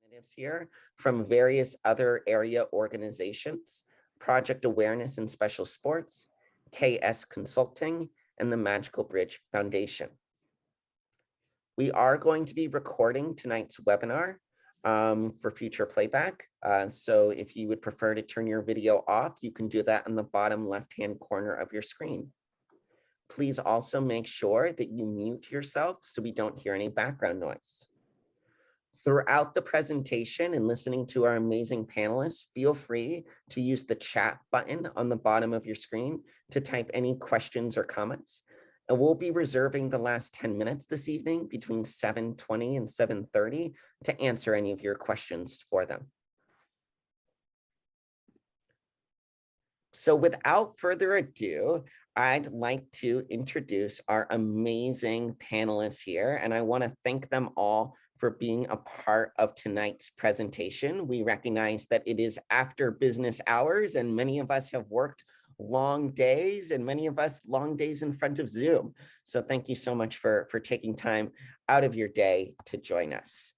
representatives here from various other area organizations, Project Awareness in Special Sports, KS Consulting, and the Magical Bridge Foundation. We are going to be recording tonight's webinar for future playback. So if you would prefer to turn your video off, you can do that on the bottom left-hand corner of your screen. Please also make sure that you mute yourself so we don't hear any background noise. Throughout the presentation and listening to our amazing panelists, feel free to use the chat button on the bottom of your screen to type any questions or comments. And we'll be reserving the last 10 minutes this evening between 7:20 and 7:30 to answer any of your questions for them. So without further ado, I'd like to introduce our amazing panelists here, and I want to thank them all for being a part of tonight's presentation. We recognize that it is after business hours, and many of us have worked long days, and many of us long days in front of Zoom. So thank you so much for taking time out of your day to join us.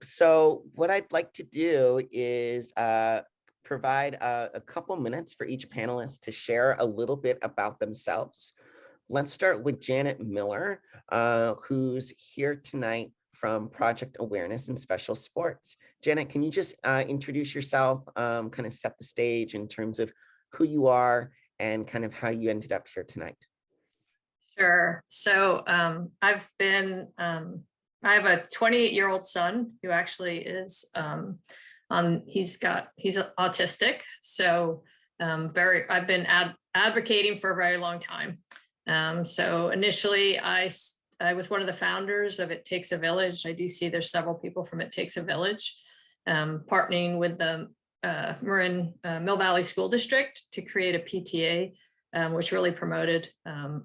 So what I'd like to do is provide a couple minutes for each panelist to share a little bit about themselves. Let's start with Janet Miller, who's here tonight from Project Awareness in Special Sports. Janet, can you just introduce yourself, kind of set the stage in terms of who you are and kind of how you ended up here tonight? Sure. So I have a 28-year-old son who actually is he's autistic. So I've been advocating for a very long time. So initially I was one of the founders of It Takes a Village. I do see there's several people from It Takes a Village, partnering with the Marin Mill Valley School District to create a PTA, which really promoted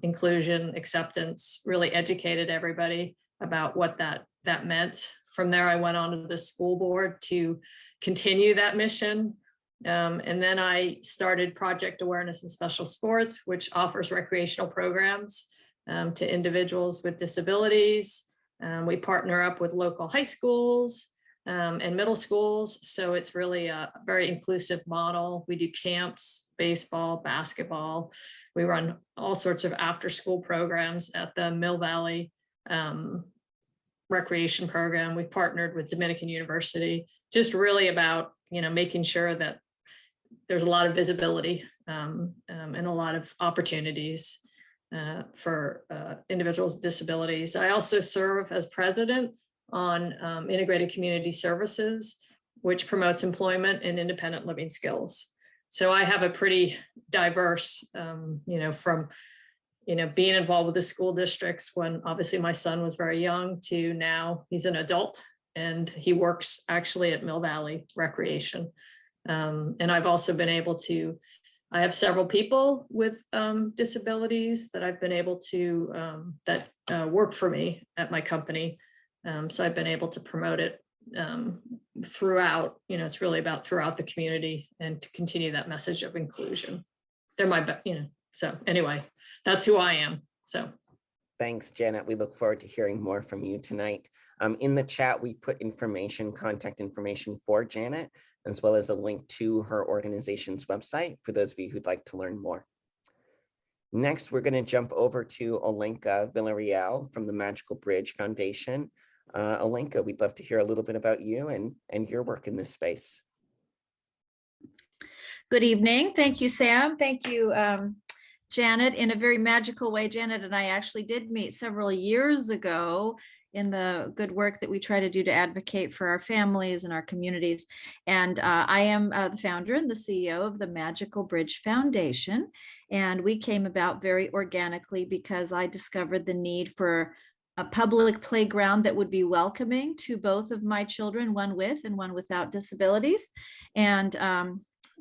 inclusion, acceptance, really educated everybody about what that meant. From there, I went on to the school board to continue that mission. And then I started Project Awareness in Special Sports, which offers recreational programs to individuals with disabilities. We partner up with local high schools and middle schools. So it's really a very inclusive model. We do camps, baseball, basketball. We run all sorts of after-school programs at the Mill Valley recreation program. We partnered with Dominican University, just really about, making sure that there's a lot of visibility and a lot of opportunities for individuals with disabilities. I also serve as president on Integrated Community Services, which promotes employment and independent living skills. So I have a pretty diverse, from being involved with the school districts when obviously my son was very young to now he's an adult and he works actually at Mill Valley Recreation. And I've also been able to, I have several people with disabilities that I've been able to, that work for me at my company. So I've been able to promote it throughout, it's really about throughout the community and to continue that message of inclusion. They're my, so anyway, that's who I am. So thanks, Janet. We look forward to hearing more from you tonight. In the chat, we put contact information for Janet, as well as a link to her organization's website for those of you who'd like to learn more. Next, we're going to jump over to Olenka Villarreal from the Magical Bridge Foundation. Olenka, we'd love to hear a little bit about you and your work in this space. Good evening. Thank you, Sam. Thank you, Janet. In a very magical way, Janet and I actually did meet several years ago in the good work that we try to do to advocate for our families and our communities. And I am the founder and the CEO of the Magical Bridge Foundation. And we came about very organically because I discovered the need for a public playground that would be welcoming to both of my children, one with and one without disabilities. And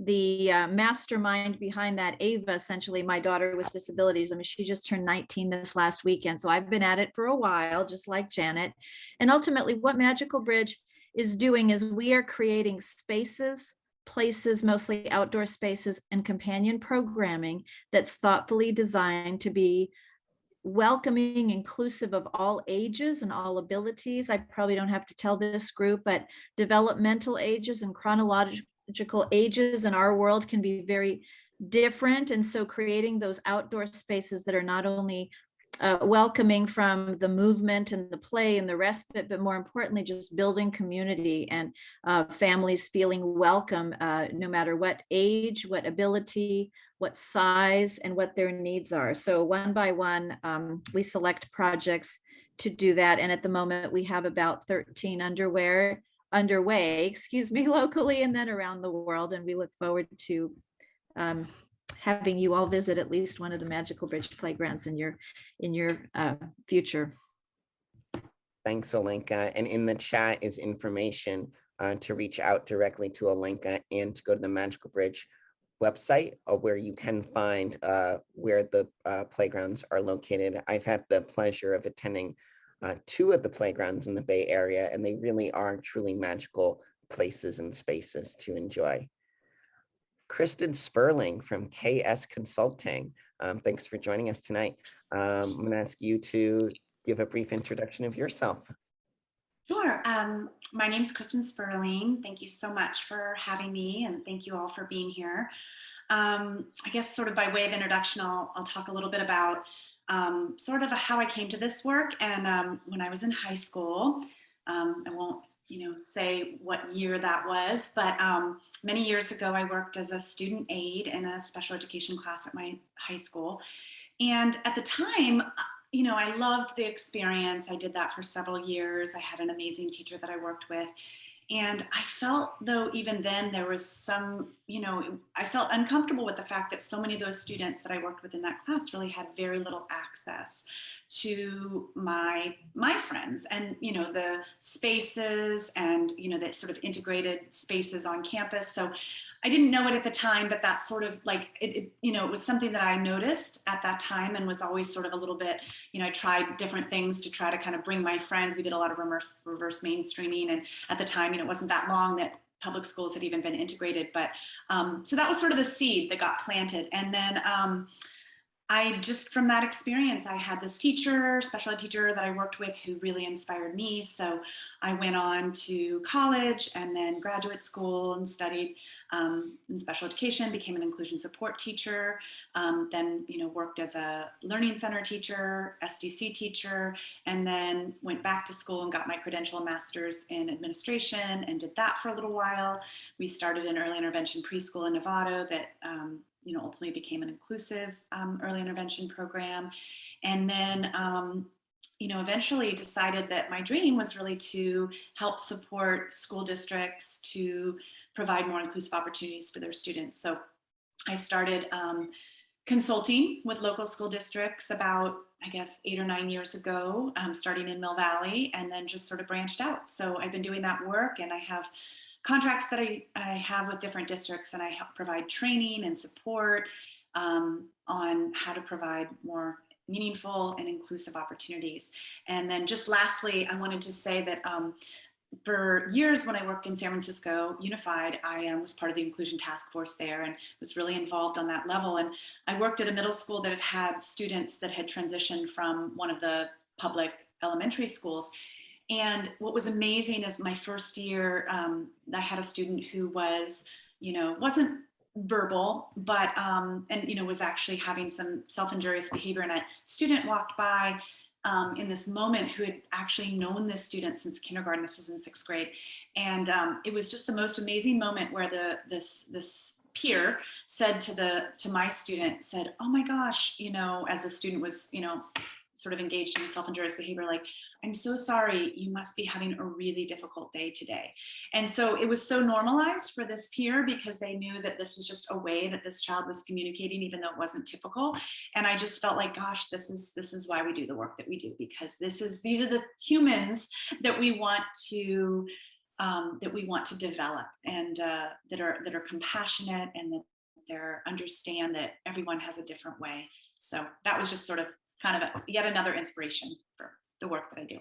the mastermind behind that, Ava, essentially my daughter with disabilities, I mean, she just turned 19 this last weekend. So I've been at it for a while, just like Janet. And ultimately what Magical Bridge is doing is we are creating spaces, places, mostly outdoor spaces, and companion programming that's thoughtfully designed to be welcoming, inclusive of all ages and all abilities. I probably don't have to tell this group, but developmental ages and chronological ages in our world can be very different. And so creating those outdoor spaces that are not only welcoming from the movement and the play and the respite, but more importantly, just building community and families feeling welcome, no matter what age, what ability, what size, and what their needs are. So one by one, we select projects to do that. And at the moment, we have about 13 underway, locally and then around the world. And we look forward to having you all visit at least one of the Magical Bridge playgrounds in your future. Thanks, Olenka. And in the chat is information to reach out directly to Olenka and to go to the Magical Bridge website where you can find where the playgrounds are located. I've had the pleasure of attending 2 of the playgrounds in the Bay Area, and they really are truly magical places and spaces to enjoy. Kristen Sperling from KS Consulting. Thanks for joining us tonight. I'm going to ask you to give a brief introduction of yourself. Sure. My name is Kristen Sperling. Thank you so much for having me, and thank you all for being here. I guess sort of by way of introduction, I'll talk a little bit about sort of how I came to this work. And when I was in high school, I won't say what year that was, but many years ago, I worked as a student aide in a special education class at my high school. And at the time, I loved the experience. I did that for several years. I had an amazing teacher that I worked with. And I felt, though, even then there was some, I felt uncomfortable with the fact that so many of those students that I worked with in that class really had very little access to my friends and, the spaces and, the sort of integrated spaces on campus. So I didn't know it at the time, but that's sort of like, it was something that I noticed at that time and was always sort of a little bit, I tried different things to try to kind of bring my friends. We did a lot of reverse mainstreaming. And at the time, it wasn't that long that public schools had even been integrated. But so that was sort of the seed that got planted. And then from that experience, I had this special ed teacher that I worked with who really inspired me. So I went on to college and then graduate school and studied in special education, became an inclusion support teacher, then, worked as a learning center teacher, SDC teacher, and then went back to school and got my credential and master's in administration and did that for a little while. We started an early intervention preschool in Novato that ultimately became an inclusive early intervention program. And then, eventually decided that my dream was really to help support school districts to provide more inclusive opportunities for their students. So I started consulting with local school districts about, 8 or 9 years ago, starting in Mill Valley, and then just sort of branched out. So I've been doing that work, and I have contracts that I have with different districts, and I help provide training and support on how to provide more meaningful and inclusive opportunities. And then just lastly, I wanted to say that for years when I worked in San Francisco Unified, I was part of the inclusion task force there and was really involved on that level. And I worked at a middle school that had students that had transitioned from one of the public elementary schools. And what was amazing is my first year, I had a student who was, wasn't verbal, but, was actually having some self-injurious behavior. And a student walked by in this moment who had actually known this student since kindergarten. This was in 6th grade. And it was just the most amazing moment where this peer said to my student, said, "Oh my gosh," as the student was, sort of engaged in self-injurious behavior, like, "I'm so sorry, you must be having a really difficult day today." And so it was so normalized for this peer because they knew that this was just a way that this child was communicating, even though it wasn't typical. And I just felt like, gosh, this is why we do the work that we do, because these are the humans that we want to develop, and that are compassionate, and that they understand that everyone has a different way. So that was just sort of kind of yet another inspiration for the work that I do.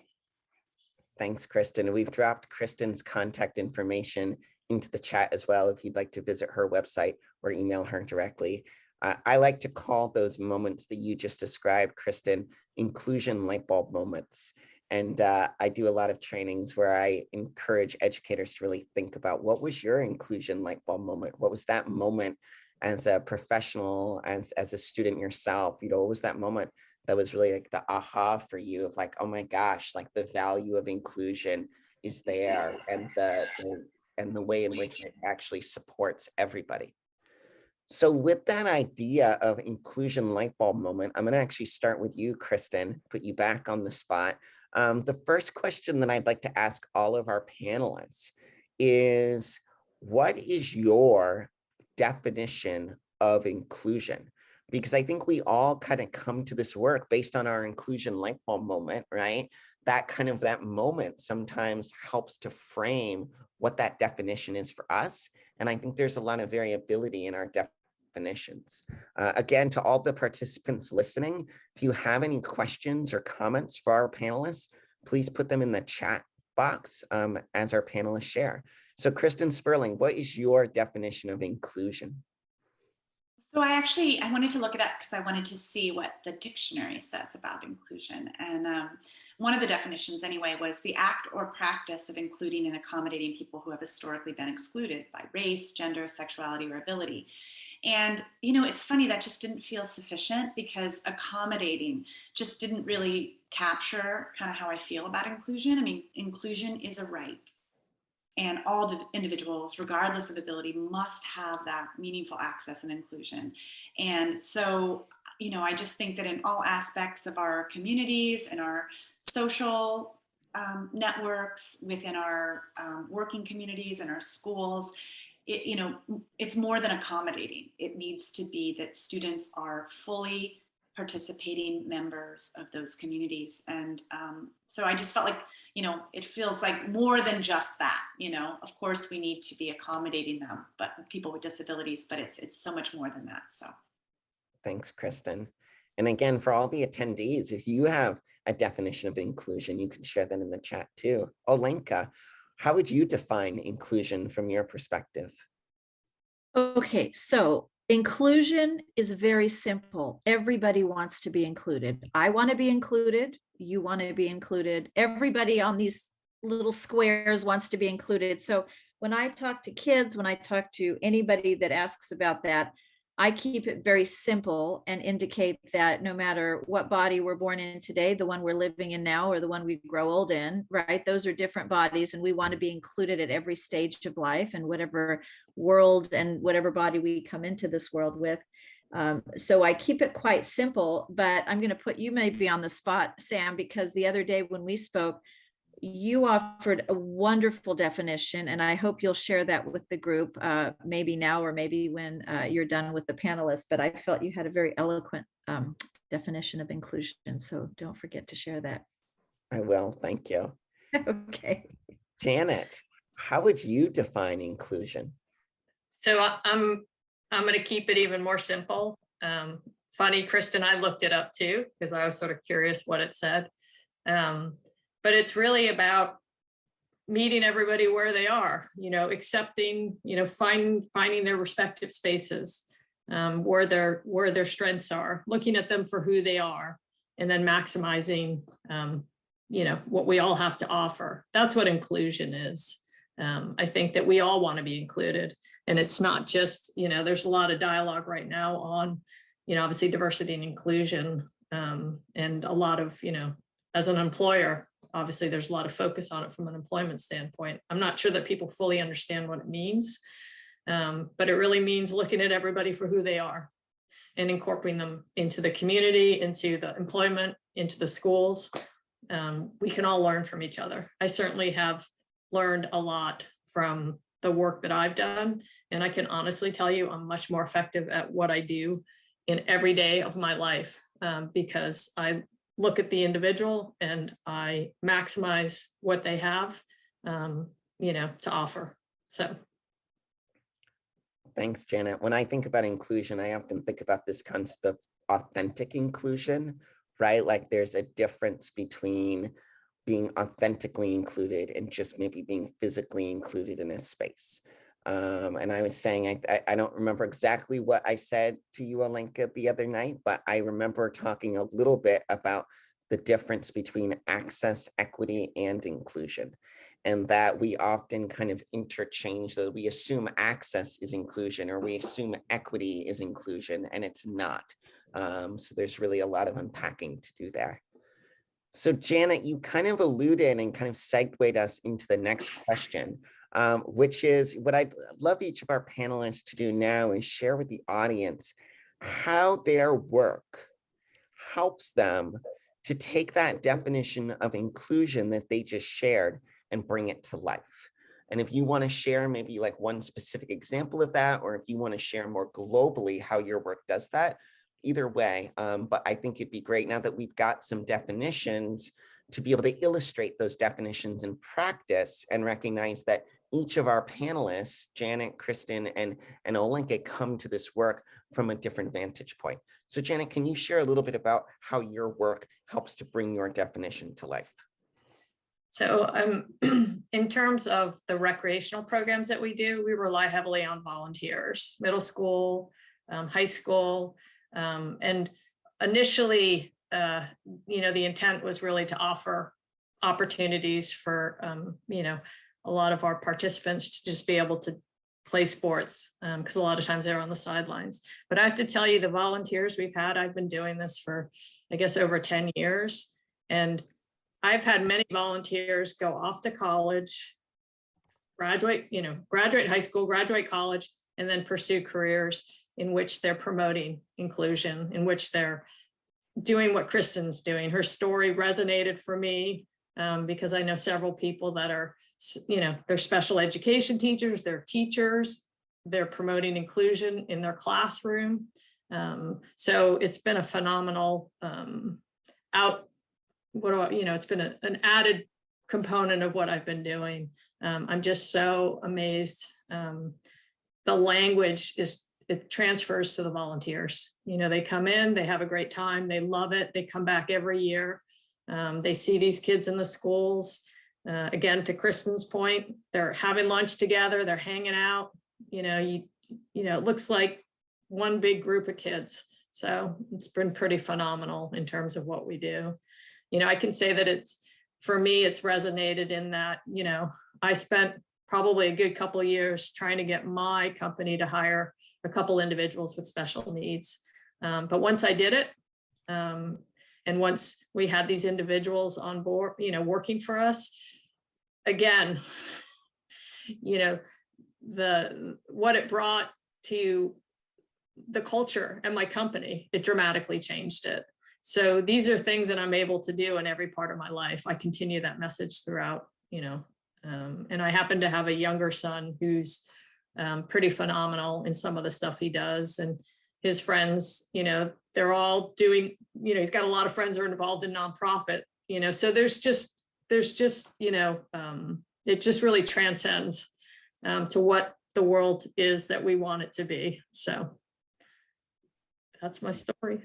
Thanks, Kristen. We've dropped Kristen's contact information into the chat as well if you'd like to visit her website or email her directly. I like to call those moments that you just described, Kristen, inclusion light bulb moments. And I do a lot of trainings where I encourage educators to really think about what was your inclusion light bulb moment? What was that moment as a professional, as a student yourself? What was that moment that was really like the aha for you of like, oh my gosh, like the value of inclusion is there, and the way in which it actually supports everybody. So with that idea of inclusion light bulb moment, I'm going to actually start with you, Kristen, put you back on the spot. The first question that I'd like to ask all of our panelists is, what is your definition of inclusion? Because I think we all kind of come to this work based on our inclusion light bulb moment, right? That moment sometimes helps to frame what that definition is for us. And I think there's a lot of variability in our definitions. Again, to all the participants listening, if you have any questions or comments for our panelists, please put them in the chat box as our panelists share. So Kristen Sperling, what is your definition of inclusion? So I wanted to look it up because I wanted to see what the dictionary says about inclusion. And one of the definitions anyway was the act or practice of including and accommodating people who have historically been excluded by race, gender, sexuality, or ability. And, it's funny, that just didn't feel sufficient because accommodating just didn't really capture kind of how I feel about inclusion. I mean, inclusion is a right. And all individuals, regardless of ability, must have that meaningful access and inclusion. And so, I just think that in all aspects of our communities and our social networks, within our working communities and our schools, it's more than accommodating. It needs to be that students are fully participating members of those communities. And so I just felt like, it feels like more than just that. Of course we need to be accommodating them, but people with disabilities, but it's so much more than that. So thanks, Kristen. And again, for all the attendees, if you have a definition of inclusion, you can share that in the chat too. Olenka, how would you define inclusion from your perspective? Okay, so inclusion is very simple. Everybody wants to be included. I want to be included. You want to be included. Everybody on these little squares wants to be included. So when I talk to kids, when I talk to anybody that asks about that, I keep it very simple and indicate that no matter what body we're born in today, the one we're living in now or the one we grow old in, right? Those are different bodies, and we want to be included at every stage of life and whatever world and whatever body we come into this world with. So I keep it quite simple, but I'm going to put you maybe on the spot, Sam, because the other day when we spoke, you offered a wonderful definition, and I hope you'll share that with the group, maybe now or maybe when you're done with the panelists, but I felt you had a very eloquent definition of inclusion, so don't forget to share that. I will, thank you. Okay. Janet, how would you define inclusion? So I'm going to keep it even more simple. Funny, Kristen, I looked it up too, because I was sort of curious what it said. But it's really about meeting everybody where they are, accepting, finding their respective spaces, where their strengths are, looking at them for who they are, and then maximizing, what we all have to offer. That's what inclusion is. I think that we all want to be included, and it's not just, there's a lot of dialogue right now on, obviously diversity and inclusion, and a lot of, as an employer, obviously there's a lot of focus on it from an employment standpoint. I'm not sure that people fully understand what it means, but it really means looking at everybody for who they are and incorporating them into the community, into the employment, into the schools. We can all learn from each other. I certainly have learned a lot from the work that I've done, and I can honestly tell you I'm much more effective at what I do in every day of my life, because I look at the individual and I maximize what they have, to offer. So. Thanks, Janet. When I think about inclusion, I often think about this concept of authentic inclusion, right? Like there's a difference between being authentically included and just maybe being physically included in a space. And I was saying, I don't remember exactly what I said to you, Olenka, the other night, but I remember talking a little bit about the difference between access, equity, and inclusion. And that we often kind of interchange those. We assume access is inclusion, or we assume equity is inclusion, and it's not. So there's really a lot of unpacking to do there. So Janet, you kind of alluded and kind of segued us into the next question, which is what I'd love each of our panelists to do now is share with the audience how their work helps them to take that definition of inclusion that they just shared and bring it to life. And if you want to share maybe like one specific example of that, or if you want to share more globally how your work does that, either way. But I think it'd be great now that we've got some definitions to be able to illustrate those definitions in practice and recognize that each of our panelists, Janet, Kristen, and Olenka, come to this work from a different vantage point. So Janet, can you share a little bit about how your work helps to bring your definition to life? So in terms of the recreational programs that we do, we rely heavily on volunteers, middle school, high school. And initially, the intent was really to offer opportunities for, a lot of our participants to just be able to play sports, because a lot of times they're on the sidelines. But I have to tell you, the volunteers we've had, I've been doing this for, I guess, over 10 years. And I've had many volunteers go off to college, graduate high school, graduate college, and then pursue careers in which they're promoting inclusion, in which they're doing what Kristen's doing. Her story resonated for me because I know several people that are, they're special education teachers, they're teachers, they're promoting inclusion in their classroom. So it's been a phenomenal it's been an added component of what I've been doing. I'm just so amazed. The language it transfers to the volunteers. They come in, they have a great time, they love it, they come back every year. They see these kids in the schools. Again, to Kristen's point, they're having lunch together, they're hanging out. It looks like one big group of kids. So it's been pretty phenomenal in terms of what we do. I can say that for me, it's resonated in that, I spent probably a good couple of years trying to get my company to hire a couple individuals with special needs. But once I did it, and once we had these individuals on board, working for us, again, what it brought to the culture and my company, it dramatically changed it. So these are things that I'm able to do in every part of my life. I continue that message throughout, and I happen to have a younger son who's pretty phenomenal in some of the stuff he does. And his friends, they're all doing, he's got a lot of friends who are involved in nonprofit, so there's just, it just really transcends to what the world is that we want it to be. So that's my story.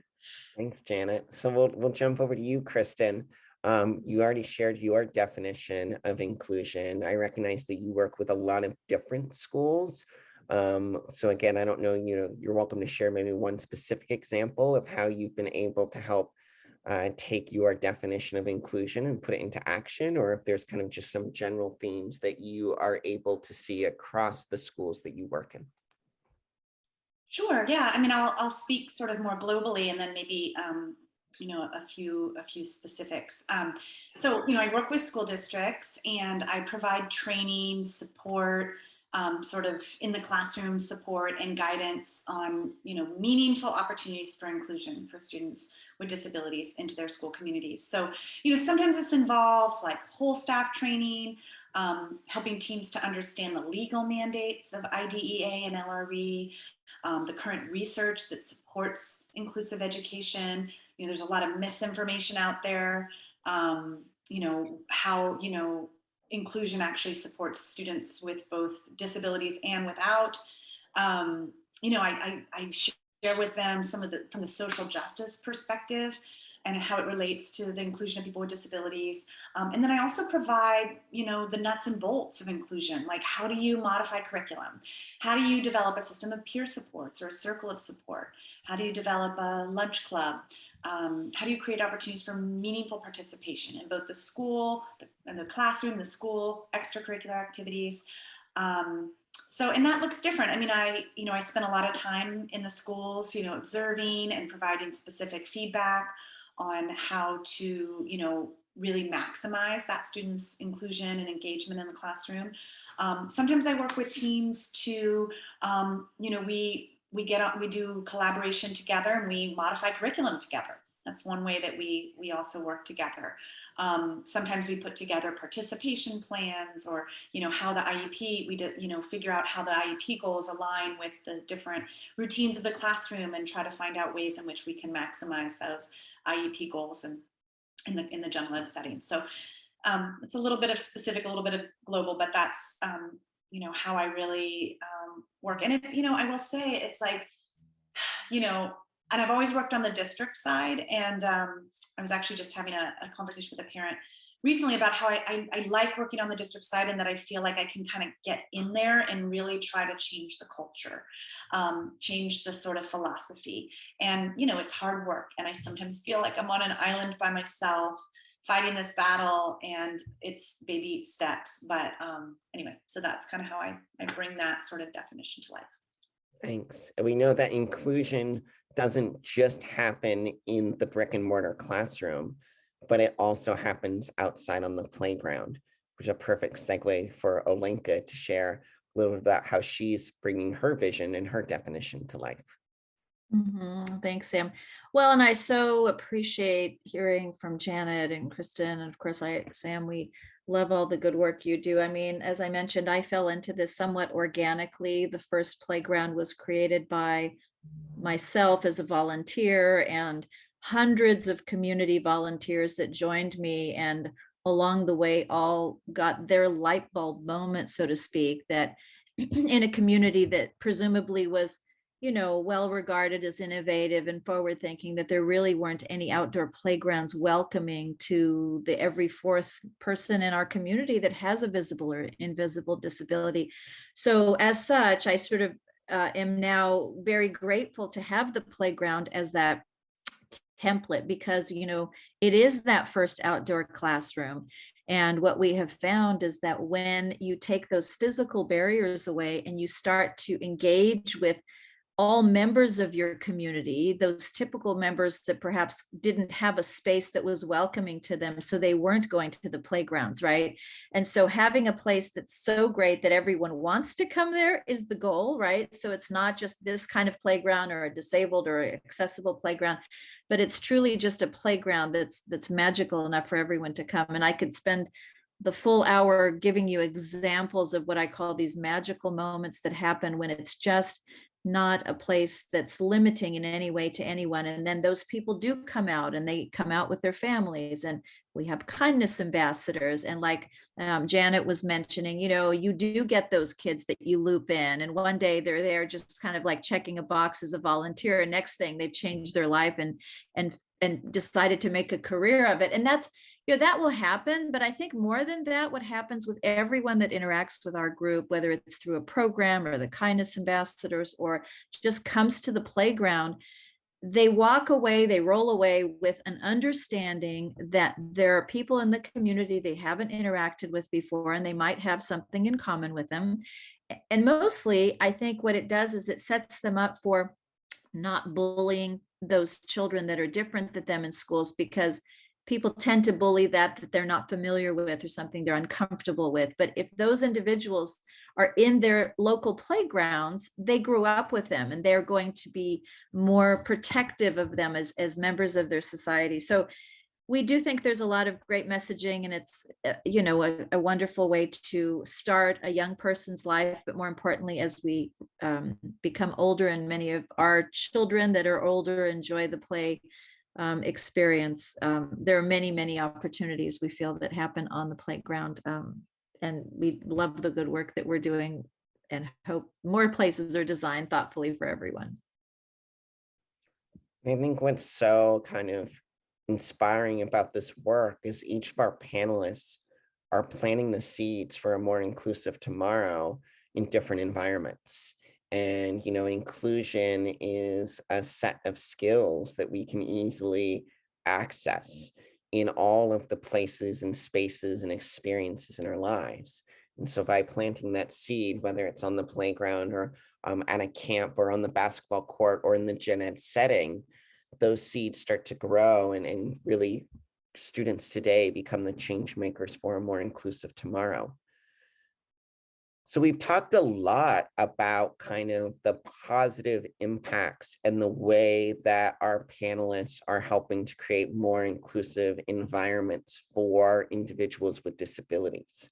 Thanks, Janet. So we'll jump over to you, Kristen. You already shared your definition of inclusion. I recognize that you work with a lot of different schools. So again, I don't know, you're welcome to share maybe one specific example of how you've been able to help take your definition of inclusion and put it into action, or if there's kind of just some general themes that you are able to see across the schools that you work in. Sure. Yeah. I mean, I'll speak sort of more globally, and then maybe a few specifics. So I work with school districts, and I provide training, support, sort of in the classroom support and guidance on meaningful opportunities for inclusion for students with disabilities into their school communities. So sometimes this involves like whole staff training, helping teams to understand the legal mandates of IDEA and LRE, the current research that supports inclusive education. There's a lot of misinformation out there. How inclusion actually supports students with both disabilities and without. I share with them some of from the social justice perspective, and how it relates to the inclusion of people with disabilities. And then I also provide, the nuts and bolts of inclusion, like how do you modify curriculum? How do you develop a system of peer supports or a circle of support? How do you develop a lunch club? How do you create opportunities for meaningful participation in both the school, the classroom, the school, extracurricular activities? And that looks different. I mean, I spent a lot of time in the schools, observing and providing specific feedback on how to, really maximize that student's inclusion and engagement in the classroom. Sometimes I work with teams to, we do collaboration together and we modify curriculum together. That's one way that we also work together. Sometimes we put together participation plans, or how the IEP, we figure out how the IEP goals align with the different routines of the classroom and try to find out ways in which we can maximize those IEP goals and in the general ed setting. So it's a little bit of specific, a little bit of global, but that's how I really work. And it's, I will say it's like, and I've always worked on the district side. And I was actually just having a conversation with a parent recently about how I like working on the district side, and that I feel like I can kind of get in there and really try to change the culture, change the sort of philosophy. And, it's hard work. And I sometimes feel like I'm on an island by myself fighting this battle, and it's baby steps. But anyway, so that's kind of how I bring that sort of definition to life. Thanks. And we know that inclusion doesn't just happen in the brick and mortar classroom, but it also happens outside on the playground, which is a perfect segue for Olenka to share a little bit about how she's bringing her vision and her definition to life. Thanks, Sam. Well, and I so appreciate hearing from Janet and Kristen, and of course, Sam, we love all the good work you do. I mean, as I mentioned, I fell into this somewhat organically. The first playground was created by myself as a volunteer and hundreds of community volunteers that joined me, and along the way all got their light bulb moment, so to speak, that in a community that presumably was well regarded as innovative and forward thinking, that there really weren't any outdoor playgrounds welcoming to the every fourth person in our community that has a visible or invisible disability. So as such, I sort of am now very grateful to have the playground as that template, because it is that first outdoor classroom. And what we have found is that when you take those physical barriers away and you start to engage with all members of your community, those typical members that perhaps didn't have a space that was welcoming to them, so they weren't going to the playgrounds, right? And so having a place that's so great that everyone wants to come there is the goal, right? So it's not just this kind of playground or a disabled or accessible playground, but it's truly just a playground that's magical enough for everyone to come. And I could spend the full hour giving you examples of what I call these magical moments that happen when it's just not a place that's limiting in any way to anyone. And then those people do come out, and they come out with their families, and we have kindness ambassadors. And like Janet was mentioning, you do get those kids that you loop in, and one day they're there just kind of like checking a box as a volunteer, and next thing they've changed their life and decided to make a career of it. And that's, that will happen. But I think more than that, what happens with everyone that interacts with our group, whether it's through a program or the kindness ambassadors or just comes to the playground, they walk away, they roll away with an understanding that there are people in the community they haven't interacted with before, and they might have something in common with them. And mostly, I think what it does is it sets them up for not bullying those children that are different than them in schools, because people tend to bully that they're not familiar with or something they're uncomfortable with. But if those individuals are in their local playgrounds, they grew up with them, and they're going to be more protective of them as members of their society. So we do think there's a lot of great messaging, and it's a wonderful way to start a young person's life. But more importantly, as we become older, and many of our children that are older enjoy the play experience, there are many opportunities we feel that happen on the playground, and we love the good work that we're doing, and hope more places are designed thoughtfully for everyone. I think what's so kind of inspiring about this work is each of our panelists are planting the seeds for a more inclusive tomorrow in different environments. And, inclusion is a set of skills that we can easily access in all of the places and spaces and experiences in our lives. And so by planting that seed, whether it's on the playground or at a camp or on the basketball court or in the gen ed setting, those seeds start to grow, and really students today become the change makers for a more inclusive tomorrow. So we've talked a lot about kind of the positive impacts and the way that our panelists are helping to create more inclusive environments for individuals with disabilities.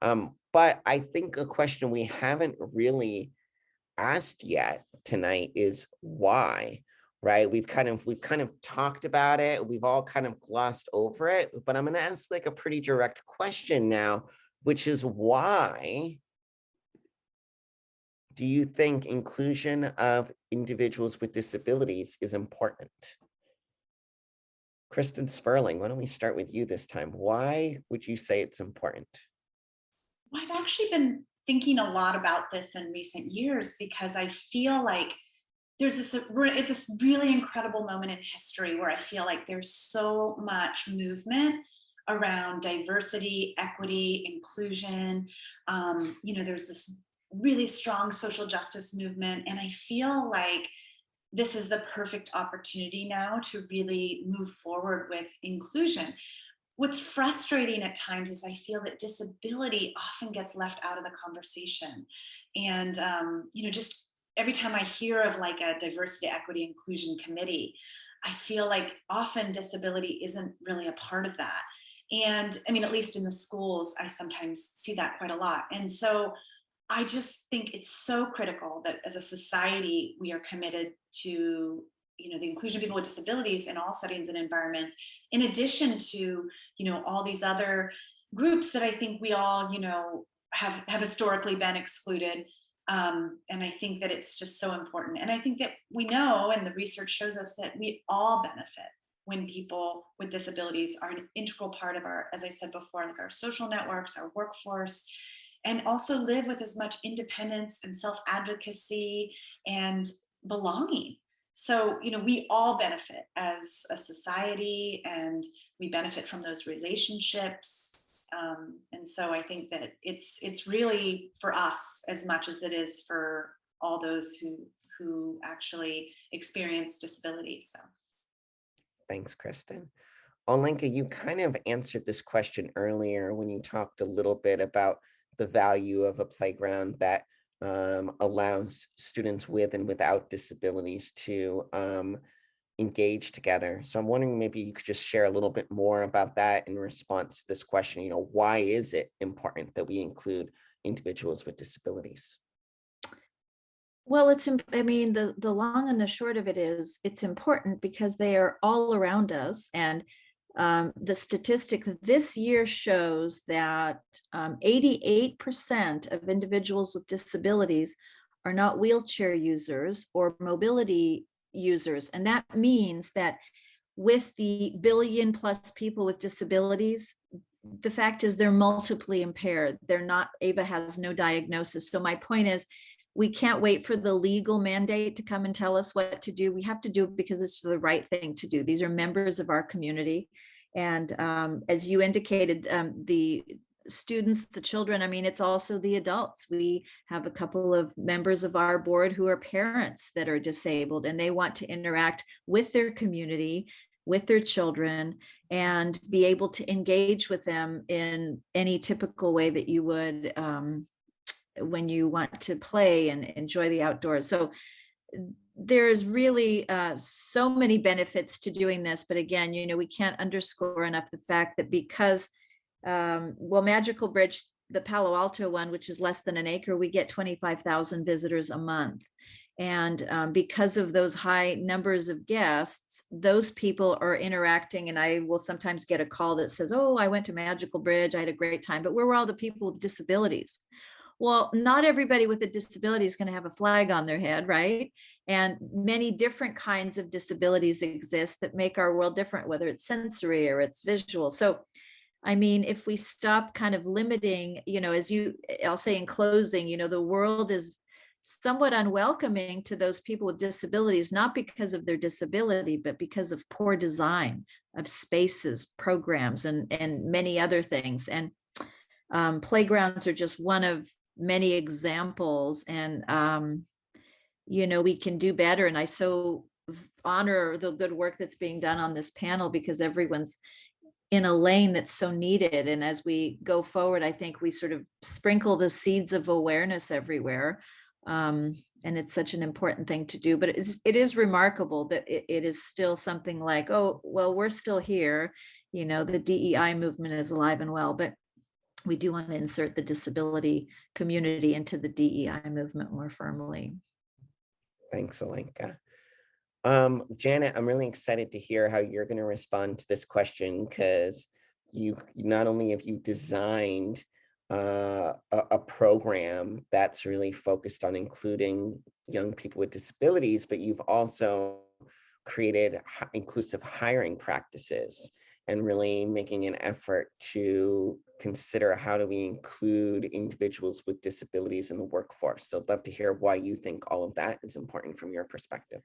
But I think a question we haven't really asked yet tonight is why, right? We've kind of talked about it. We've all kind of glossed over it, but I'm going to ask like a pretty direct question now, which is why do you think inclusion of individuals with disabilities is important? Kristen Sperling, why don't we start with you this time? Why would you say it's important? Well, I've actually been thinking a lot about this in recent years because I feel like we're at this really incredible moment in history where I feel like there's so much movement around diversity, equity, inclusion. There's this really strong social justice movement, and I feel like this is the perfect opportunity now to really move forward with inclusion. What's frustrating at times is I feel that disability often gets left out of the conversation. And, just every time I hear of like a diversity, equity, inclusion committee, I feel like often disability isn't really a part of that. And I mean, at least in the schools, I sometimes see that quite a lot. And so I just think it's so critical that as a society, we are committed to the inclusion of people with disabilities in all settings and environments, in addition to all these other groups that I think we all have historically been excluded. And I think that it's just so important. And I think that we know, and the research shows us, that we all benefit when people with disabilities are an integral part of our, as I said before, like our social networks, our workforce, and also live with as much independence and self-advocacy and belonging. So, we all benefit as a society, and we benefit from those relationships. And so I think that it's really for us as much as it is for all those who actually experience disability. So Thanks, Kristen. Olenka, you kind of answered this question earlier when you talked a little bit about the value of a playground that allows students with and without disabilities to engage together. So I'm wondering, maybe you could just share a little bit more about that in response to this question. Why is it important that we include individuals with disabilities? Well, the long and the short of it is it's important because they are all around us. And the statistic this year shows that 88% of individuals with disabilities are not wheelchair users or mobility users. And that means that with the billion plus people with disabilities, the fact is they're multiply impaired. Ava has no diagnosis. So my point is, we can't wait for the legal mandate to come and tell us what to do. We have to do it because it's the right thing to do. These are members of our community. And as you indicated, the students, the children, it's also the adults. We have a couple of members of our board who are parents that are disabled, and they want to interact with their community, with their children, and be able to engage with them in any typical way that you would when you want to play and enjoy the outdoors. So there's really so many benefits to doing this. But again, we can't underscore enough the fact that because, Magical Bridge, the Palo Alto one, which is less than an acre, we get 25,000 visitors a month. And because of those high numbers of guests, those people are interacting. And I will sometimes get a call that says, oh, I went to Magical Bridge, I had a great time, but where were all the people with disabilities? Well, not everybody with a disability is going to have a flag on their head, right? And many different kinds of disabilities exist that make our world different, whether it's sensory or it's visual. So, I mean, if we stop kind of limiting, I'll say in closing, the world is somewhat unwelcoming to those people with disabilities, not because of their disability, but because of poor design of spaces, programs, and many other things. And playgrounds are just one of many examples. And, we can do better. And I so honor the good work that's being done on this panel, because everyone's in a lane that's so needed. And as we go forward, I think we sort of sprinkle the seeds of awareness everywhere. And it's such an important thing to do. But it is remarkable that it is still something like, oh, well, we're still here. The DEI movement is alive and well, but we do want to insert the disability community into the DEI movement more firmly. Thanks, Olenka. Janet, I'm really excited to hear how you're going to respond to this question, because you not only have you designed a program that's really focused on including young people with disabilities, but you've also created inclusive hiring practices and really making an effort to consider how do we include individuals with disabilities in the workforce. So I'd love to hear why you think all of that is important from your perspective.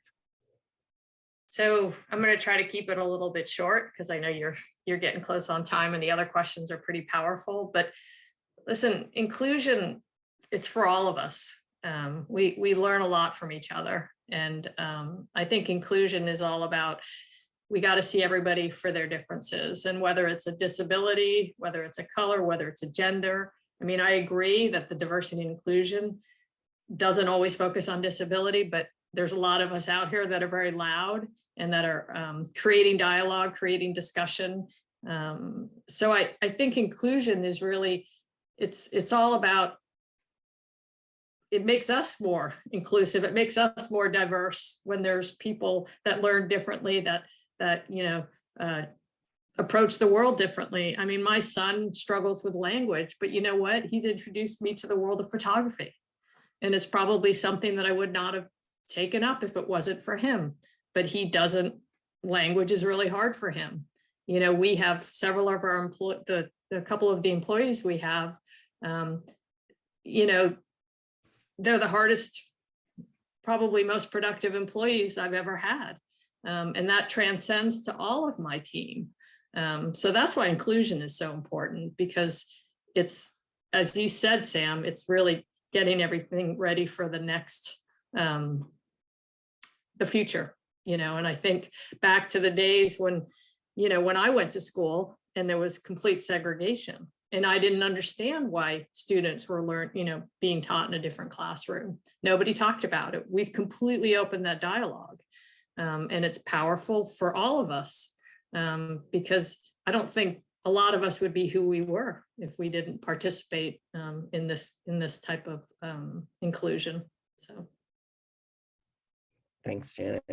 So I'm going to try to keep it a little bit short, because I know you're getting close on time and the other questions are pretty powerful. But listen, inclusion, it's for all of us. We learn a lot from each other. And I think inclusion is all about, we got to see everybody for their differences, and whether it's a disability, whether it's a color, whether it's a gender. I mean, I agree that the diversity and inclusion doesn't always focus on disability, but there's a lot of us out here that are very loud and that are creating dialogue, creating discussion. So I think inclusion is really, it's all about, it makes us more inclusive. It makes us more diverse when there's people that learn differently, that approach the world differently. I mean, my son struggles with language, but you know what? He's introduced me to the world of photography. And it's probably something that I would not have taken up if it wasn't for him. But he doesn't, language is really hard for him. We have several of our the couple of the employees we have, they're the hardest, probably most productive employees I've ever had. And that transcends to all of my team. So that's why inclusion is so important, because it's, as you said, Sam, it's really getting everything ready for the next, the future, and I think back to the days when, when I went to school and there was complete segregation, and I didn't understand why students were being taught in a different classroom. Nobody talked about it. We've completely opened that dialogue. And it's powerful for all of us, because I don't think a lot of us would be who we were if we didn't participate in this type of inclusion. So. Thanks, Janet.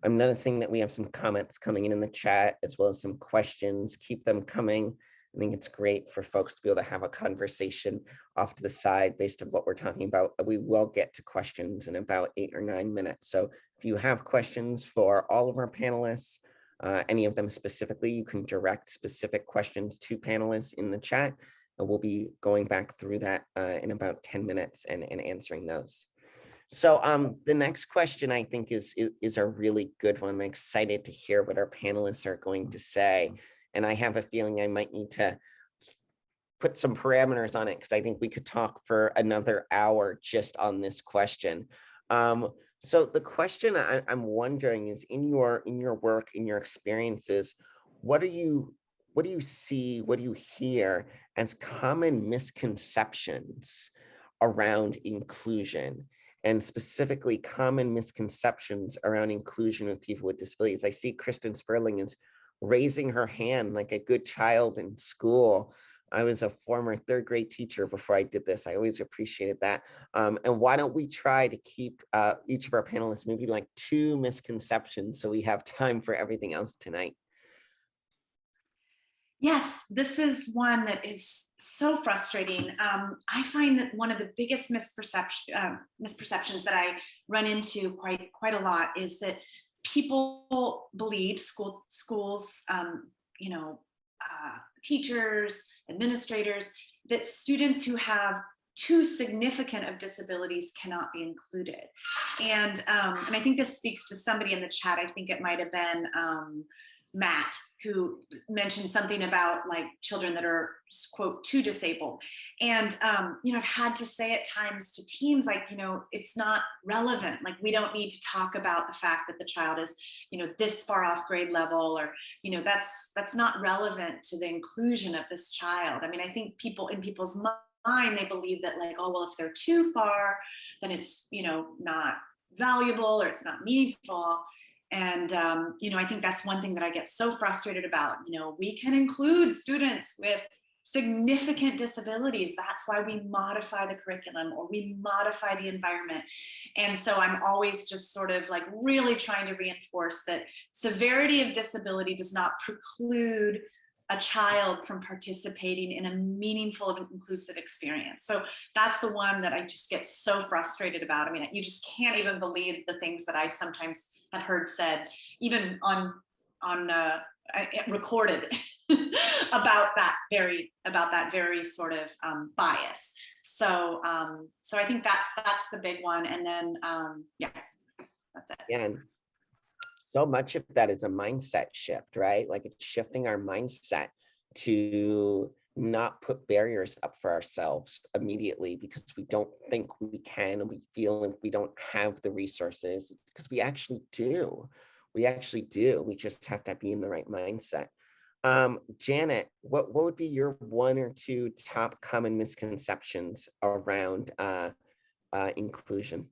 I'm noticing that we have some comments coming in the chat, as well as some questions. Keep them coming. I think it's great for folks to be able to have a conversation off to the side based on what we're talking about. We will get to questions in about 8 or 9 minutes. So if you have questions for all of our panelists, any of them specifically, you can direct specific questions to panelists in the chat, and we'll be going back through that in about 10 minutes and answering those. So the next question, I think, is a really good one. I'm excited to hear what our panelists are going to say. And I have a feeling I might need to put some parameters on it, because I think we could talk for another hour just on this question. So the question I'm wondering is, in your work, in your experiences, what do you see, what do you hear as common misconceptions around inclusion, and specifically common misconceptions around inclusion of people with disabilities? I see Kristen Sperling is raising her hand like a good child in school. I was a former 3rd grade teacher before I did this. I always appreciated that. And why don't we try to keep each of our panelists maybe like 2 misconceptions, so we have time for everything else tonight. Yes, this is one that is so frustrating. I find that one of the biggest misperceptions that I run into quite a lot is that people believe schools, you know, teachers, administrators, that students who have too significant of disabilities cannot be included. And I think this speaks to somebody in the chat. I think it might have been Matt, who mentioned something about like children that are quote too disabled. And I've had to say at times to teams, like, it's not relevant. Like, we don't need to talk about the fact that the child is, this far off grade level, or, that's not relevant to the inclusion of this child. I mean, I think people's mind, they believe that, like, oh, well, if they're too far, then it's, not valuable or it's not meaningful. And, I think that's one thing that I get so frustrated about. We can include students with significant disabilities. That's why we modify the curriculum, or we modify the environment. And so I'm always just sort of like really trying to reinforce that severity of disability does not preclude a child from participating in a meaningful and inclusive experience. So that's the one that I just get so frustrated about. I mean, you just can't even believe the things that I sometimes have heard said, even on recorded about that very sort of bias. So I think that's the big one. And then that's it. Yeah, and so much of that is a mindset shift, right? Like, it's shifting our mindset to not put barriers up for ourselves immediately because we don't think we can, and we feel like we don't have the resources, because we actually do. We actually do. We just have to be in the right mindset. Janet, what would be your one or two top common misconceptions around inclusion?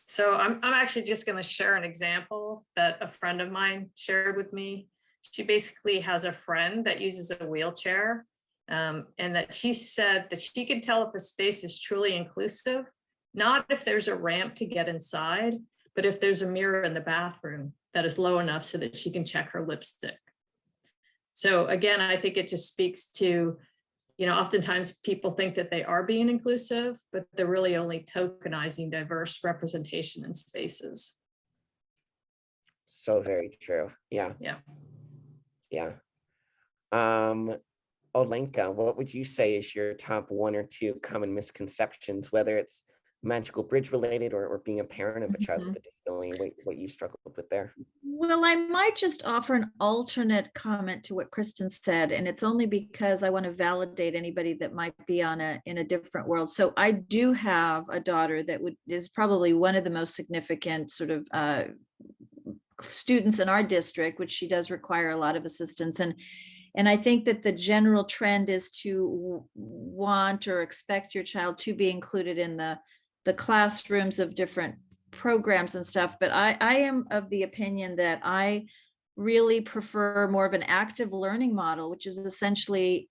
So I'm actually just going to share an example that a friend of mine shared with me. She basically has a friend that uses a wheelchair, and that she said that she can tell if a space is truly inclusive, not if there's a ramp to get inside, but if there's a mirror in the bathroom that is low enough so that she can check her lipstick. So again, I think it just speaks to, oftentimes people think that they are being inclusive, but they're really only tokenizing diverse representation in spaces. So very true. Yeah. Yeah. Olenka, what would you say is your top one or two common misconceptions, whether it's magical bridge related or being a parent of a child with a disability, what you struggled with there? Well, I might just offer an alternate comment to what Kristen said, and it's only because I want to validate anybody that might be in a different world. So I do have a daughter that is probably one of the most significant sort of students in our district, which she does require a lot of assistance. And I think that the general trend is to want or expect your child to be included in the classrooms of different programs and stuff. But I am of the opinion that I really prefer more of an active learning model, which is essentially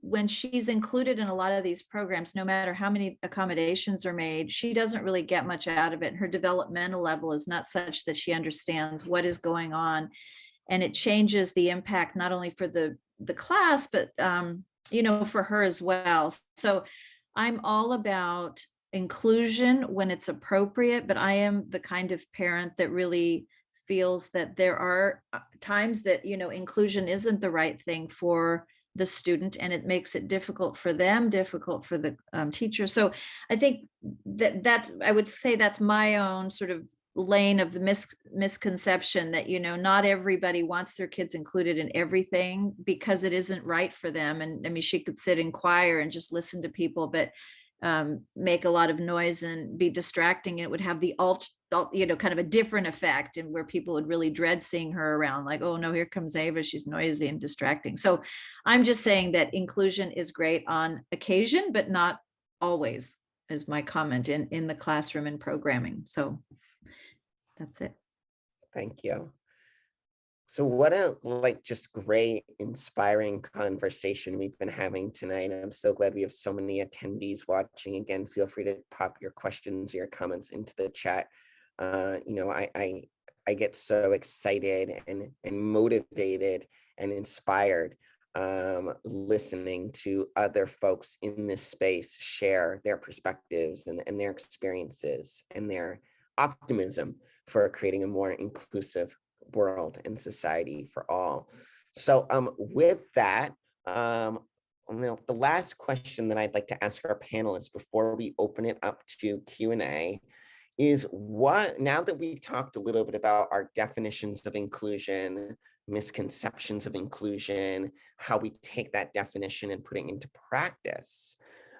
when she's included in a lot of these programs, no matter how many accommodations are made, she doesn't really get much out of it. Her developmental level is not such that she understands what is going on. And it changes the impact, not only for the class, but, for her as well. So I'm all about inclusion when it's appropriate, but I am the kind of parent that really feels that there are times that, inclusion isn't the right thing for the student, and it makes it difficult for them, difficult for the teacher. So I think I would say that's my own sort of lane of the misconception that, not everybody wants their kids included in everything because it isn't right for them. And I mean, she could sit in choir and just listen to people, but make a lot of noise and be distracting. It would have the kind of a different effect, and where people would really dread seeing her around, like, oh no, here comes Ava, she's noisy and distracting. So I'm just saying that inclusion is great on occasion, but not always, is my comment in the classroom and programming. So that's it. Thank you. So what a just great, inspiring conversation we've been having tonight. I'm so glad we have so many attendees watching. Again, feel free to pop your questions, your comments into the chat. I get so excited and motivated and inspired listening to other folks in this space share their perspectives and their experiences and their optimism for creating a more inclusive world and society for all. So with that, the last question that I'd like to ask our panelists before we open it up to Q&A is what, now that we've talked a little bit about our definitions of inclusion, misconceptions of inclusion, how we take that definition and put it into practice,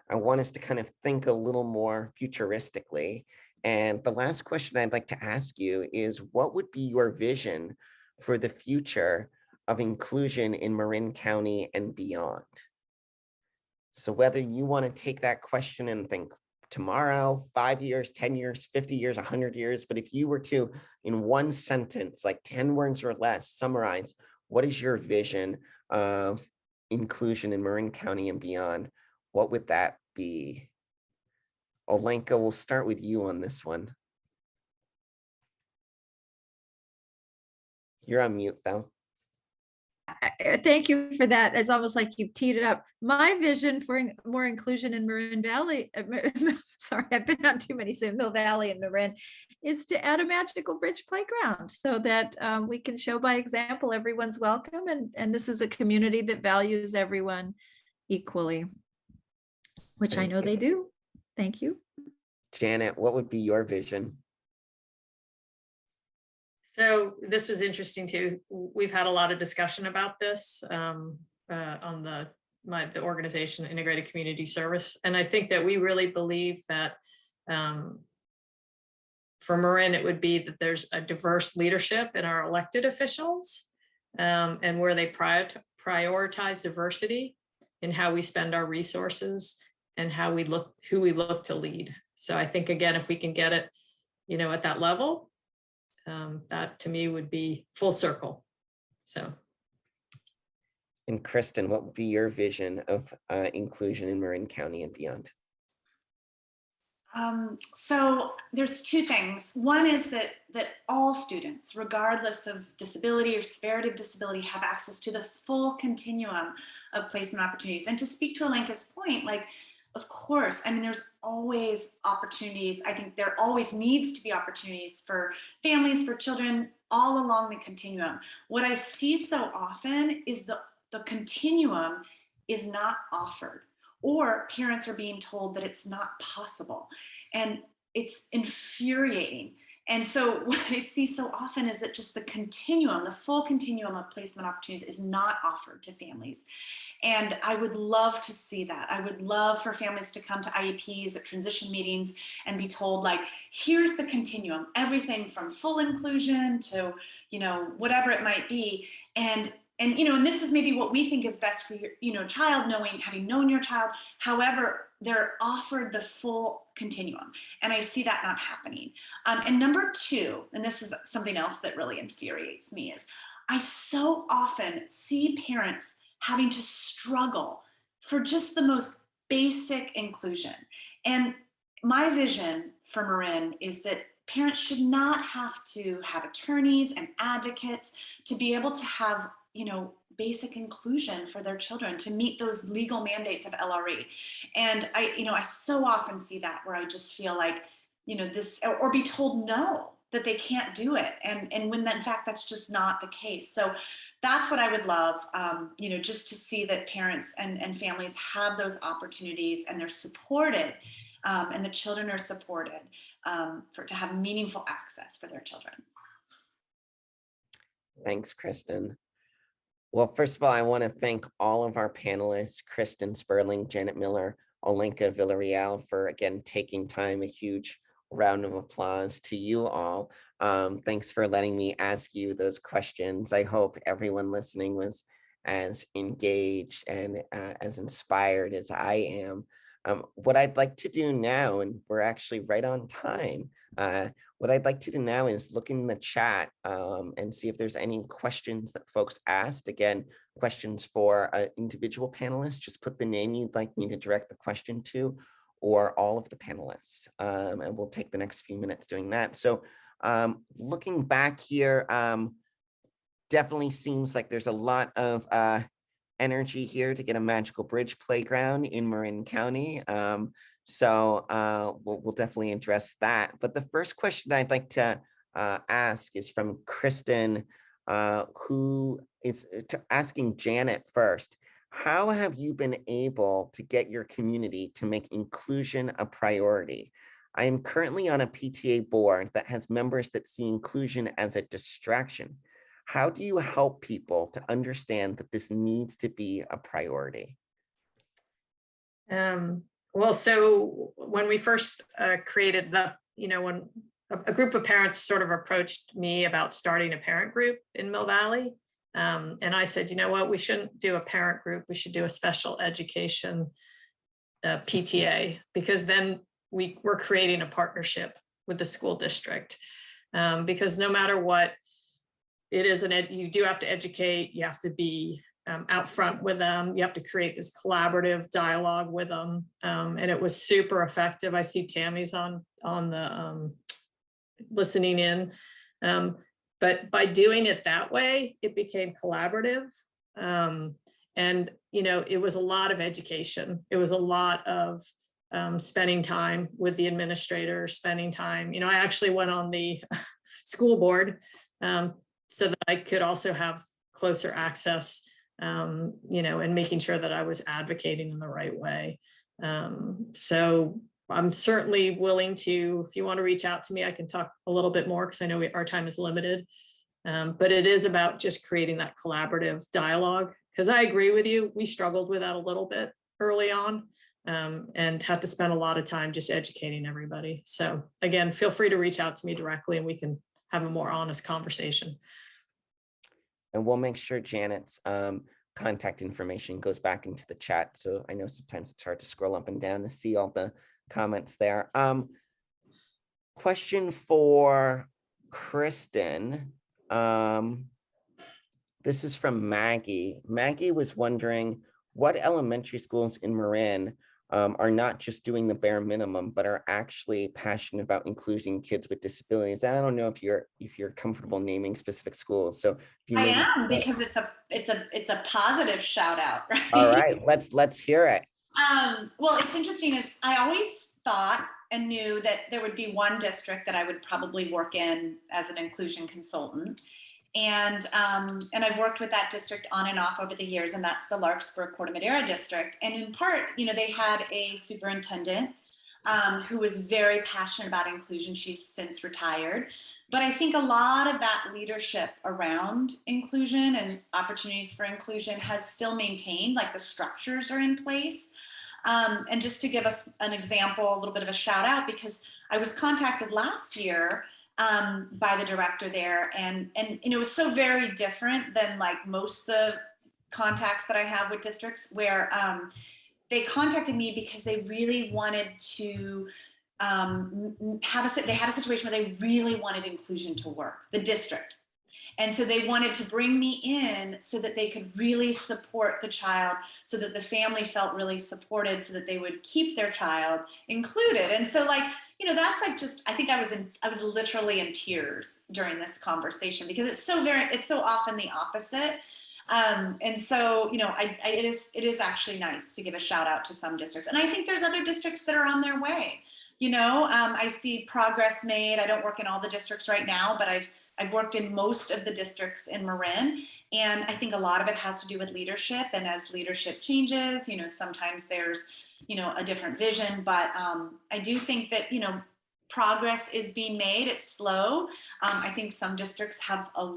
I want us to kind of think a little more futuristically. And the last question I'd like to ask you is, what would be your vision for the future of inclusion in Marin County and beyond? So whether you want to take that question and think tomorrow, 5 years, 10 years, 50 years, 100 years, but if you were to, in one sentence, like 10 words or less, summarize, what is your vision of inclusion in Marin County and beyond, what would that be? Olenka, we'll start with you on this one. You're on mute though. Thank you for that. It's almost like you've teed it up. My vision for more inclusion in Marin Valley, sorry, I've been on too many, so Mill Valley and Marin, is to add a magical bridge playground so that we can show by example everyone's welcome, and this is a community that values everyone equally, which I know they do. Thank you. Janet, what would be your vision? So this was interesting too. We've had a lot of discussion about this on the organization Integrated Community Service, and I think that we really believe that for Marin, it would be that there's a diverse leadership in our elected officials, and where they prioritize diversity in how we spend our resources and who we look to lead. So I think, again, if we can get it, at that level, that to me would be full circle. So. And Kristen, what would be your vision of inclusion in Marin County and beyond? So there's two things. One is that all students, regardless of disability or severity of disability, have access to the full continuum of placement opportunities. And to speak to Olenka's point, of course, I mean, there's always opportunities. I think there always needs to be opportunities for families, for children, all along the continuum. What I see so often is the continuum is not offered, or parents are being told that it's not possible. And it's infuriating. And so what I see so often is that just the continuum, the full continuum of placement opportunities is not offered to families. And I would love to see that. I would love for families to come to IEPs at transition meetings and be told, here's the continuum, everything from full inclusion to, whatever it might be. And this is maybe what we think is best for your, child, having known your child. However, they're offered the full continuum. And I see that not happening. And number two, and this is something else that really infuriates me, is I so often see parents having to struggle for just the most basic inclusion. And my vision for Marin is that parents should not have to have attorneys and advocates to be able to have, basic inclusion for their children, to meet those legal mandates of LRE. And I so often see that where I just feel this, or be told no, that they can't do it. And when in fact, that's just not the case. So that's what I would love, just to see that parents and families have those opportunities and they're supported, and the children are supported to have meaningful access for their children. Thanks, Kristen. Well, first of all, I want to thank all of our panelists, Kristen, Sperling, Janet Miller, Olenka, Villarreal, for, again, taking time. A huge round of applause to you all. Thanks for letting me ask you those questions. I hope everyone listening was as engaged and as inspired as I am. What I'd like to do now, and we're actually right on time, what I'd like to do now is look in the chat and see if there's any questions that folks asked. Again, questions for individual panelists, just put the name you'd like me to direct the question to, or all of the panelists. And we'll take the next few minutes doing that. So looking back here, definitely seems like there's a lot of energy here to get a magical bridge playground in Marin County. So we'll definitely address that. But the first question I'd like to ask is from Kristen, who is asking Janet first. How have you been able to get your community to make inclusion a priority? I am currently on a PTA board that has members that see inclusion as a distraction. How do you help people to understand that this needs to be a priority? Well, so when we first created when a group of parents sort of approached me about starting a parent group in Mill Valley, and I said, you know what, we shouldn't do a parent group. We should do a special education PTA, because then we're creating a partnership with the school district. Because no matter what, it is you do have to educate, you have to be out front with them, you have to create this collaborative dialogue with them. And it was super effective. I see Tammy's on the listening in. But by doing it that way, it became collaborative. And, it was a lot of education. It was a lot of spending time with the administrator, spending time, I actually went on the school board so that I could also have closer access, and making sure that I was advocating in the right way. So I'm certainly willing to, if you want to reach out to me, I can talk a little bit more, because I know our time is limited. But it is about just creating that collaborative dialogue, because I agree with you. We struggled with that a little bit early on, and had to spend a lot of time just educating everybody. So again, feel free to reach out to me directly and we can have a more honest conversation. And we'll make sure Janet's contact information goes back into the chat. So I know sometimes it's hard to scroll up and down to see all the comments there. Question for Kristen. This is from Maggie. Maggie was wondering what elementary schools in Marin are not just doing the bare minimum, but are actually passionate about including kids with disabilities. I don't know if you're comfortable naming specific schools. So if I am, because it's a positive shout out, right? All right, let's hear it. Well, it's interesting is I always thought and knew that there would be one district that I would probably work in as an inclusion consultant. And I've worked with that district on and off over the years, and that's the Larkspur-Corte Madera district. And in part, they had a superintendent who was very passionate about inclusion. She's since retired. But I think a lot of that leadership around inclusion and opportunities for inclusion has still maintained, like the structures are in place. And just to give us an example, a little bit of a shout out, because I was contacted last year by the director there, and it was so very different than like most of the contacts that I have with districts, where they contacted me because they really wanted to they had a situation where they really wanted inclusion to work, the district. And so they wanted to bring me in so that they could really support the child, so that the family felt really supported, so that they would keep their child included. And so that's like just, I think I was literally in tears during this conversation, because it's so often the opposite. And so, it is actually nice to give a shout out to some districts. And I think there's other districts that are on their way. I see progress made. I don't work in all the districts right now, but I've worked in most of the districts in Marin. And I think a lot of it has to do with leadership. And as leadership changes, sometimes there's, a different vision. But I do think that, progress is being made. It's slow. I think some districts have a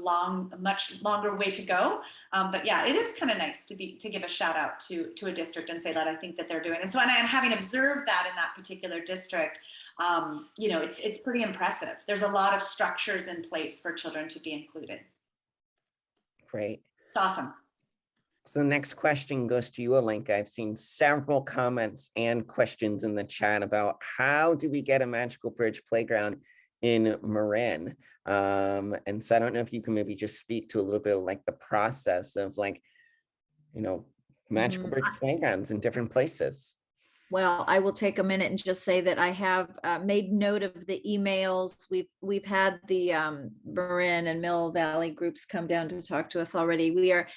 much longer way to go. But yeah, it is kind of nice to give a shout out to a district and say that I think that they're doing. And so, and having observed that in that particular district, it's pretty impressive. There's a lot of structures in place for children to be included. Great. It's awesome. So the next question goes to you, Olenka. I've seen several comments and questions in the chat about how do we get a magical bridge playground in Marin? And so I don't know if you can maybe just speak to a little bit of like the process of magical bridge playgrounds in different places. Well, I will take a minute and just say that I have made note of the emails. We've had the Marin and Mill Valley groups come down to talk to us already. We are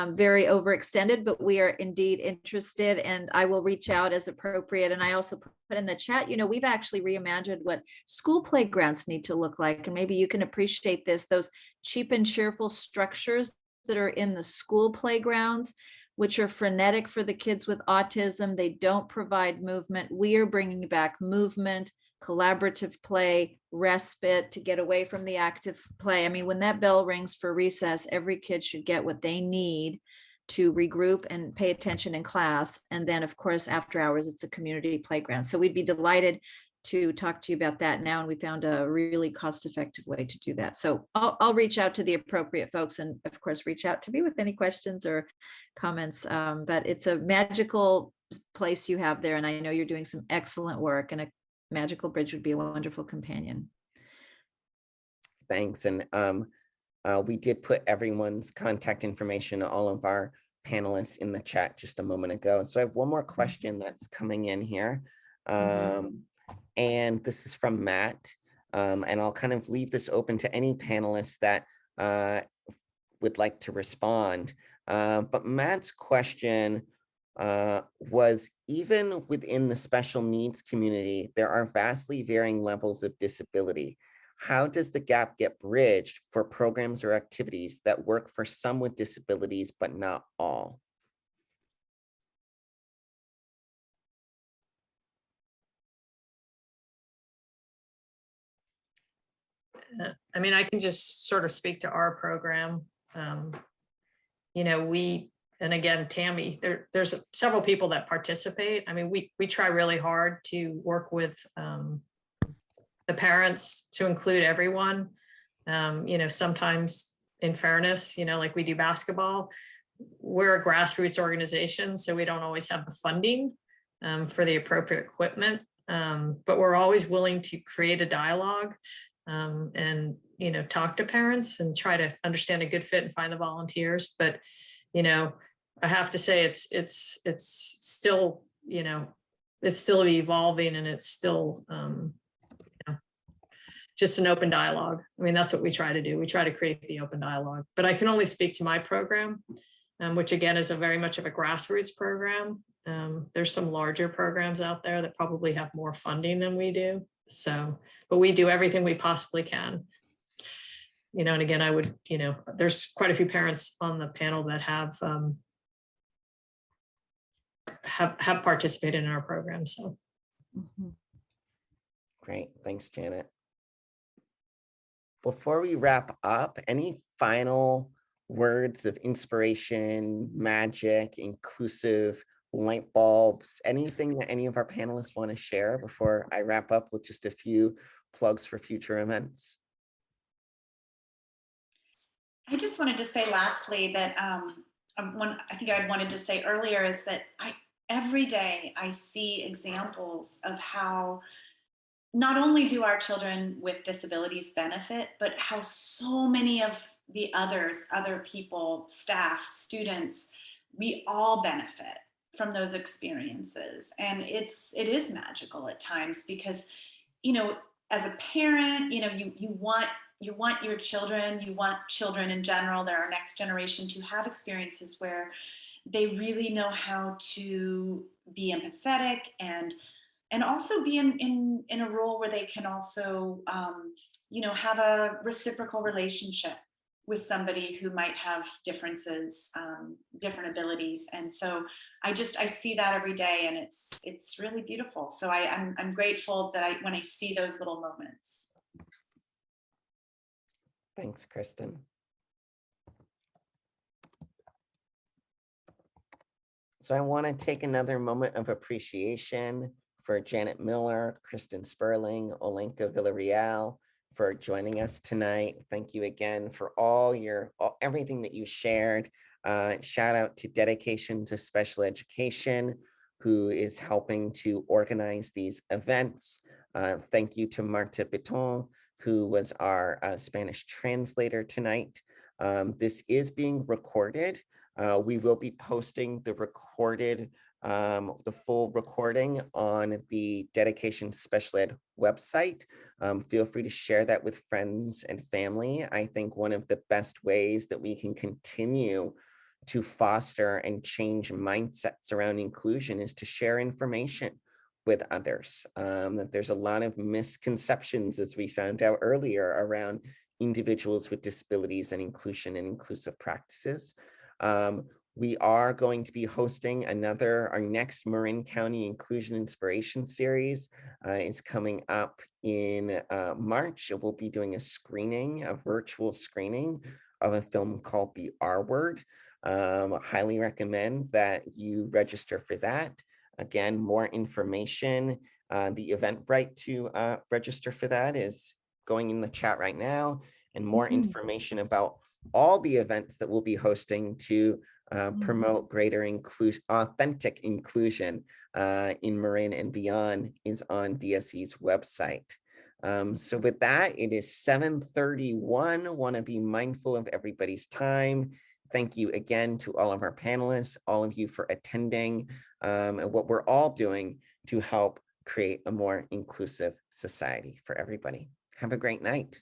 very overextended, but we are indeed interested, and I will reach out as appropriate. And I also put in the chat, you know, we've actually reimagined what school playgrounds need to look like, and maybe you can appreciate this, those cheap and cheerful structures that are in the school playgrounds, which are frenetic for the kids with autism. They don't provide movement. We are bringing back movement, collaborative play, respite to get away from the active play. I mean, when that bell rings for recess, every kid should get what they need to regroup and pay attention in class. And then, of course, after hours, it's a community playground. So we'd be delighted to talk to you about that now. And we found a really cost-effective way to do that. So I'll reach out to the appropriate folks, and of course, reach out to me with any questions or comments. But it's a magical place you have there. And I know you're doing some excellent work, and a magical bridge would be a wonderful companion. Thanks. And we did put everyone's contact information, all of our panelists, in the chat just a moment ago. So I have one more question that's coming in here. And this is from Matt. And I'll kind of leave this open to any panelists that would like to respond. But Matt's question was, even within the special needs community, there are vastly varying levels of disability. How does the gap get bridged for programs or activities that work for some with disabilities, but not all? I mean, I can just sort of speak to our program. You know, and again, Tammy, there's several people that participate. I mean, we try really hard to work with the parents to include everyone. You know, sometimes in fairness, you know, like we do basketball, we're a grassroots organization, so we don't always have the funding for the appropriate equipment. But we're always willing to create a dialogue and, you know, talk to parents and try to understand a good fit and find the volunteers. But, you know, I have to say it's still, you know, it's still evolving, and it's still, you know, just an open dialogue. I mean, that's what we try to do. We try to create the open dialogue, but I can only speak to my program, which again is a very much of a grassroots program. There's some larger programs out there that probably have more funding than we do. So, but we do everything we possibly can. You know, and again, I would, you know, there's quite a few parents on the panel that have participated in our program. So. Great, thanks, Janet. Before we wrap up, any final words of inspiration, magic, inclusive, light bulbs, anything that any of our panelists want to share before I wrap up with just a few plugs for future events? I just wanted to say lastly that I think I wanted to say earlier is that every day I see examples of how not only do our children with disabilities benefit, but how so many of the other people, staff, students, we all benefit from those experiences. And it is magical at times because, you know, as a parent, you know, you want your children, you want children in general, they're our next generation, to have experiences where they really know how to be empathetic and also be in a role where they can also, you know, have a reciprocal relationship with somebody who might have differences, different abilities. And so I see that every day, and it's really beautiful. So I'm grateful that when I see those little moments. Thanks, Kristen. So I want to take another moment of appreciation for Janet Miller, Kristen Sperling, Olenka Villarreal for joining us tonight. Thank you again for everything that you shared. Shout out to Dedication to Special Education, who is helping to organize these events. Thank you to Marta Beton, who was our Spanish translator tonight. This is being recorded. We will be posting the recorded the full recording on the Dedication Special Ed website. Feel free to share that with friends and family. I think one of the best ways that we can continue to foster and change mindsets around inclusion is to share information with others. That there's a lot of misconceptions, as we found out earlier, around individuals with disabilities and inclusion and inclusive practices. We are going to be hosting our next Marin County Inclusion Inspiration Series is coming up in March. We'll be doing a virtual screening of a film called The R Word. Highly recommend that you register for that. Again, more information, the Eventbrite to register for that is going in the chat right now, and more information about all the events that we'll be hosting to promote greater inclusion, authentic inclusion in Marin and beyond is on DSE's website. So with that, it is 7:31. Want to be mindful of everybody's time. Thank you again to all of our panelists, all of you for attending, and what we're all doing to help create a more inclusive society for everybody. Have a great night.